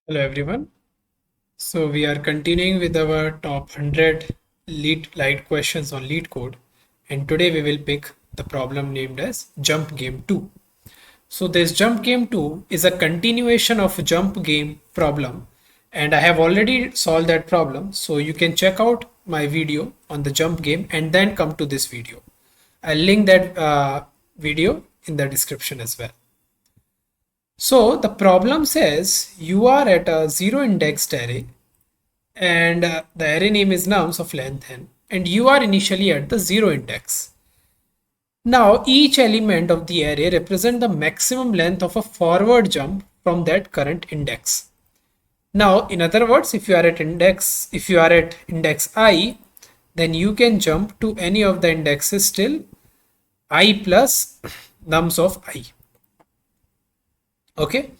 Hello everyone. So we are continuing with our top 100 light questions on LeetCode, and today we will pick the problem named as Jump Game 2. So this Jump Game 2 is a continuation of Jump Game problem, and I have already solved that problem, so you can check out my video on the Jump Game and then come to this video. I'll link that video in the description as well. So the problem says you are at a zero indexed array and the array name is nums of length n, and you are initially at the zero index. Now each element of the array represent the maximum length of a forward jump from that current index. Now in other words, if you are at index I, then you can jump to any of the indexes till I plus nums of I. Okay,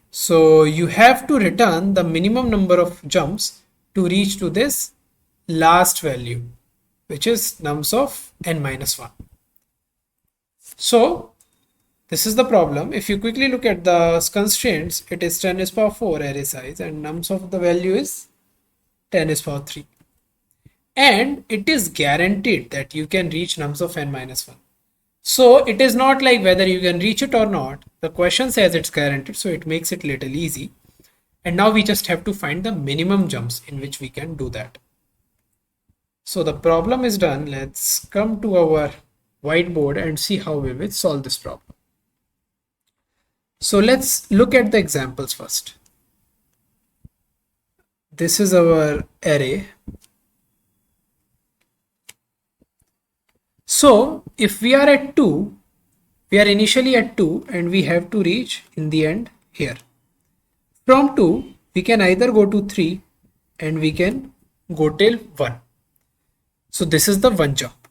so you have to return the minimum number of jumps to reach to this last value, which is nums of n minus 1. So this is the problem. If you quickly look at the constraints, it is 10 is power 4 array size and nums of the value is 10 is power 3. And it is guaranteed that you can reach nums of n minus 1. So it is not like whether you can reach it or not. The question says it's guaranteed, so it makes it little easy. And now we just have to find the minimum jumps in which we can do that. So the problem is done. Let's come to our whiteboard and see how we will solve this problem. So let's look at the examples first. This is our array. So if we are at 2, we are initially at 2 and we have to reach in the end here. From 2, we can either go to 3 and we can go till 1. So this is the one jump.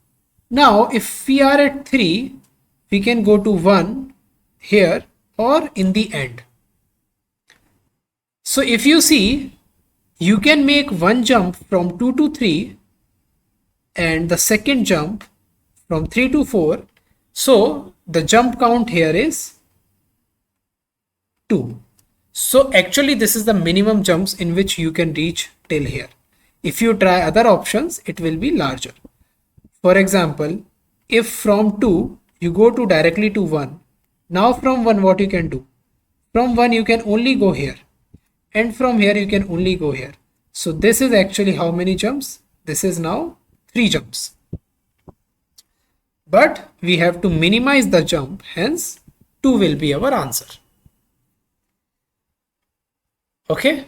Now if we are at 3, we can go to 1 here or in the end. So if you see, you can make one jump from 2 to 3 and the second jump from 3 to 4. So the jump count here is 2. So actually this is the minimum jumps in which you can reach till here. If you try other options, it will be larger. For example, if from 2 you go to directly to 1, now from 1 what you can do? From 1 you can only go here, and from here you can only go here. So this is actually how many jumps? This is now 3 jumps. But we have to minimize the jump, hence 2 will be our answer. Okay,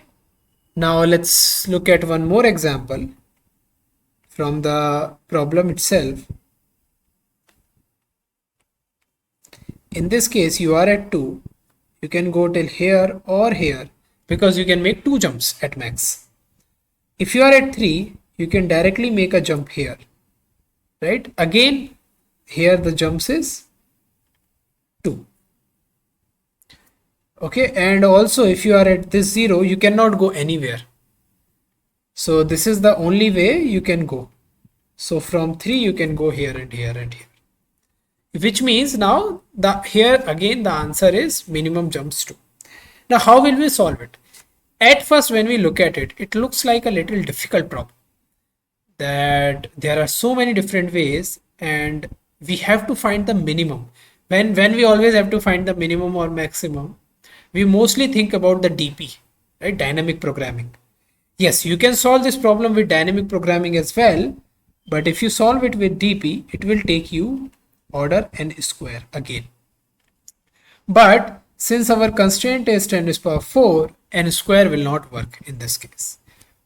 now let's look at one more example from the problem itself. In this case, you are at 2, you can go till here or here because you can make 2 jumps at max. If you are at 3, you can directly make a jump here, right? Again, here the jumps is 2. Okay, and also if you are at this 0, you cannot go anywhere. So this is the only way you can go. So from 3 you can go here and here and here, which means now here again the answer is minimum jumps 2. Now how will we solve it? At first when we look at it, it looks like a little difficult problem, that there are so many different ways and we have to find the minimum. When we always have to find the minimum or maximum, we mostly think about the DP, right? Dynamic programming. Yes, you can solve this problem with dynamic programming as well, but if you solve it with DP, it will take you order n square again. But since our constraint is 10 to the power 4, n square will not work in this case.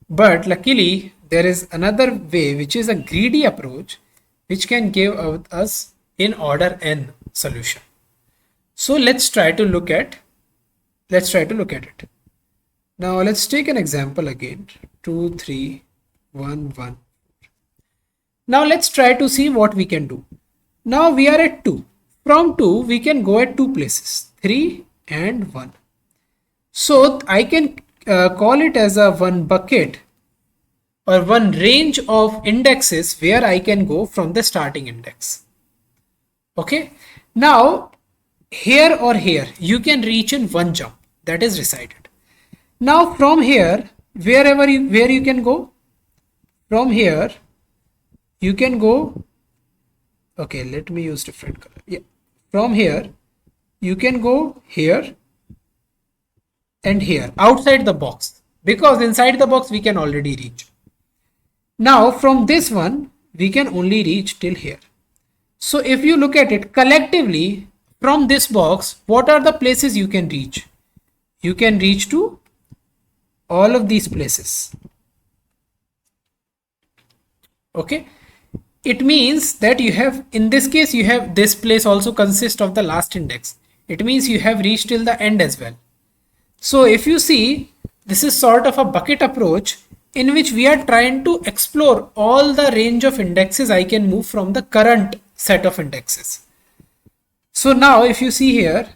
But luckily, there is another way, which is a greedy approach, which can give us in order n solution. So let's try to look at it. Now let's take an example again. 2, 3, 1, 1. Now let's try to see what we can do. Now we are at 2. From 2 we can go at 2 places, 3 and 1. So I can call it as a one bucket or one range of indexes where I can go from the starting index. Okay, now here or here you can reach in one jump, that is decided. Now from here, where you can go, from here you can go, okay, let me use different color. Yeah, from here you can go here and here outside the box, because inside the box we can already reach. Now from this one we can only reach till here. So if you look at it collectively from this box, what are the places you can reach? You can reach to all of these places. Okay, it means that you have, in this case you have, this place also consists of the last index. It means you have reached till the end as well. So if you see, this is sort of a bucket approach in which we are trying to explore all the range of indexes I can move from the current set of indexes. So now if you see here,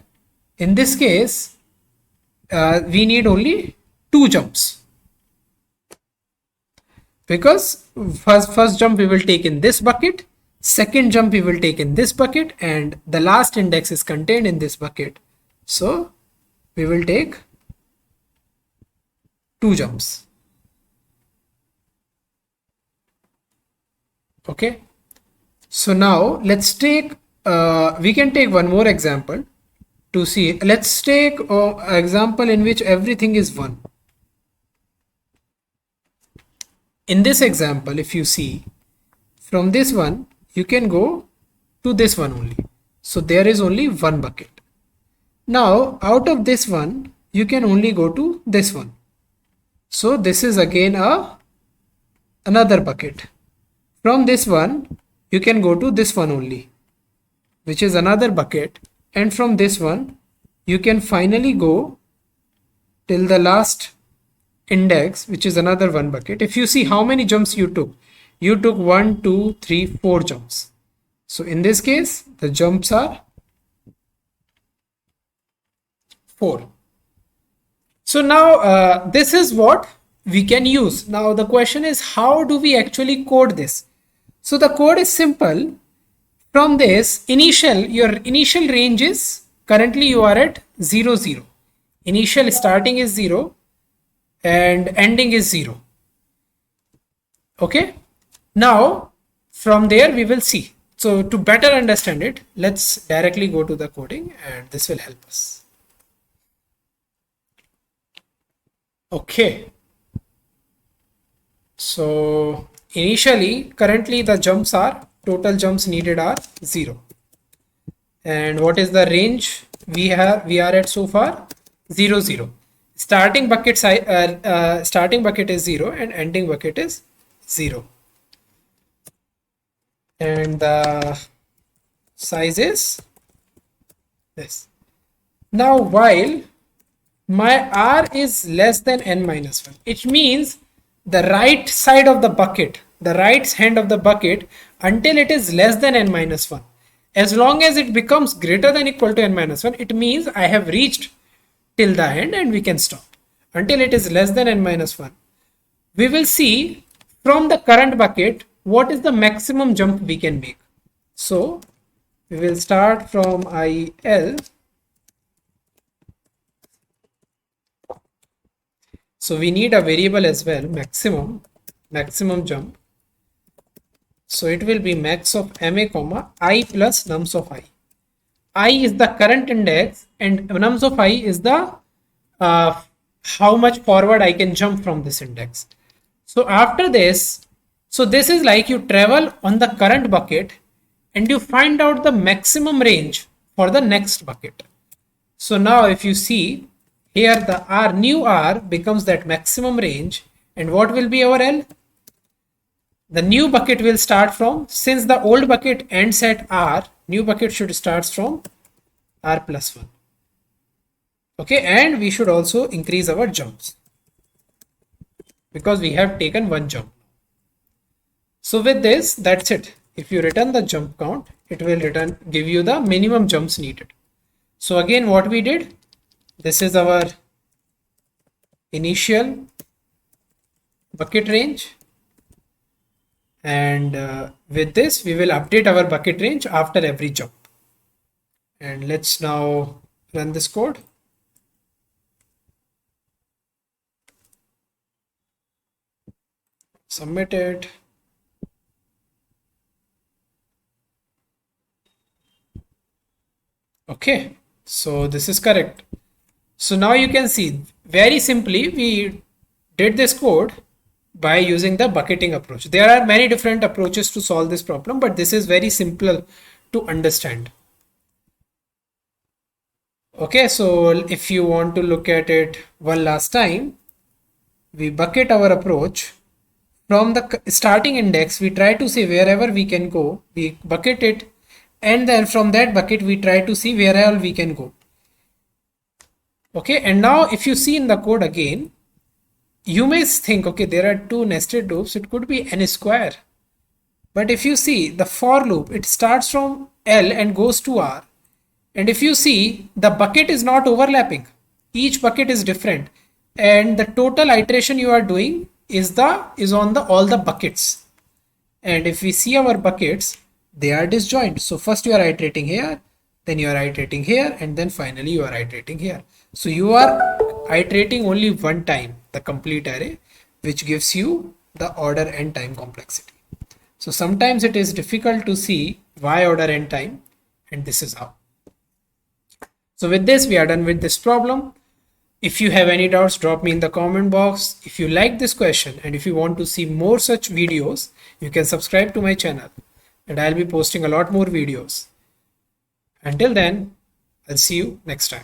in this case, we need only 2 jumps. Because first jump we will take in this bucket, second jump we will take in this bucket, and the last index is contained in this bucket. So we will take 2 jumps. Okay, so now let's take we can take one more example to see. Let's take an example in which everything is 1. In this example, if you see, from this one you can go to this one only, so there is only 1 bucket. Now out of this one you can only go to this one, so this is again another bucket. From this one you can go to this one only, which is another bucket, and from this one you can finally go till the last index, which is another 1 bucket. If you see how many jumps you took 1, 2, 3, 4 jumps. So in this case the jumps are 4. So now this is what we can use. Now the question is, how do we actually code this? So the code is simple. From this your initial range is, currently you are at 0, 0. Initial starting is 0 and ending is 0. Okay, now from there we will see. So to better understand it, let's directly go to the coding, and this will help us. Okay, so initially, currently the jumps are, total jumps needed are 0. And what is the range we are at so far? 0, 0. Starting bucket is 0 and ending bucket is 0. And the size is this. Now while my r is less than n minus 1, it means the right side of the bucket, the right hand of the bucket, until it is less than n minus 1. As long as it becomes greater than equal to n minus 1, it means I have reached till the end and we can stop. Until it is less than n minus 1, we will see from the current bucket what is the maximum jump we can make. So we will start from IL. So we need a variable as well, maximum jump. So it will be max of ma comma I plus nums of I. I is the current index and nums of I is the how much forward I can jump from this index. So after this, so this is like you travel on the current bucket and you find out the maximum range for the next bucket. So now if you see here, the R, new R becomes that maximum range, and what will be our L? The new bucket will start from, since the old bucket ends at R, new bucket should start from R plus 1. Okay, and we should also increase our jumps because we have taken 1 jump. So with this, that's it. If you return the jump count, it will give you the minimum jumps needed. So again, what we did, this is our initial bucket range, and with this we will update our bucket range after every jump. And let's now run this code. submit it. Okay, so this is correct. So now you can see very simply we did this code by using the bucketing approach. There are many different approaches to solve this problem, but this is very simple to understand. Okay, so if you want to look at it one last time, we bucket our approach from the starting index. We try to see wherever we can go, we bucket it, and then from that bucket we try to see where all we can go. Okay, and now if you see in the code again, you may think, okay, there are two nested loops, it could be n square. But if you see the for loop, it starts from L and goes to R. And if you see, the bucket is not overlapping. Each bucket is different. And the total iteration you are doing is on the all the buckets. And if we see our buckets, they are disjoint. So first you are iterating here, then you are iterating here, and then finally you are iterating here. So you are iterating only one time the complete array, which gives you the order n time complexity. So sometimes it is difficult to see why order n time, and this is how. So with this, we are done with this problem. If you have any doubts, drop me in the comment box. If you like this question and if you want to see more such videos, you can subscribe to my channel and I'll be posting a lot more videos. Until then, I'll see you next time.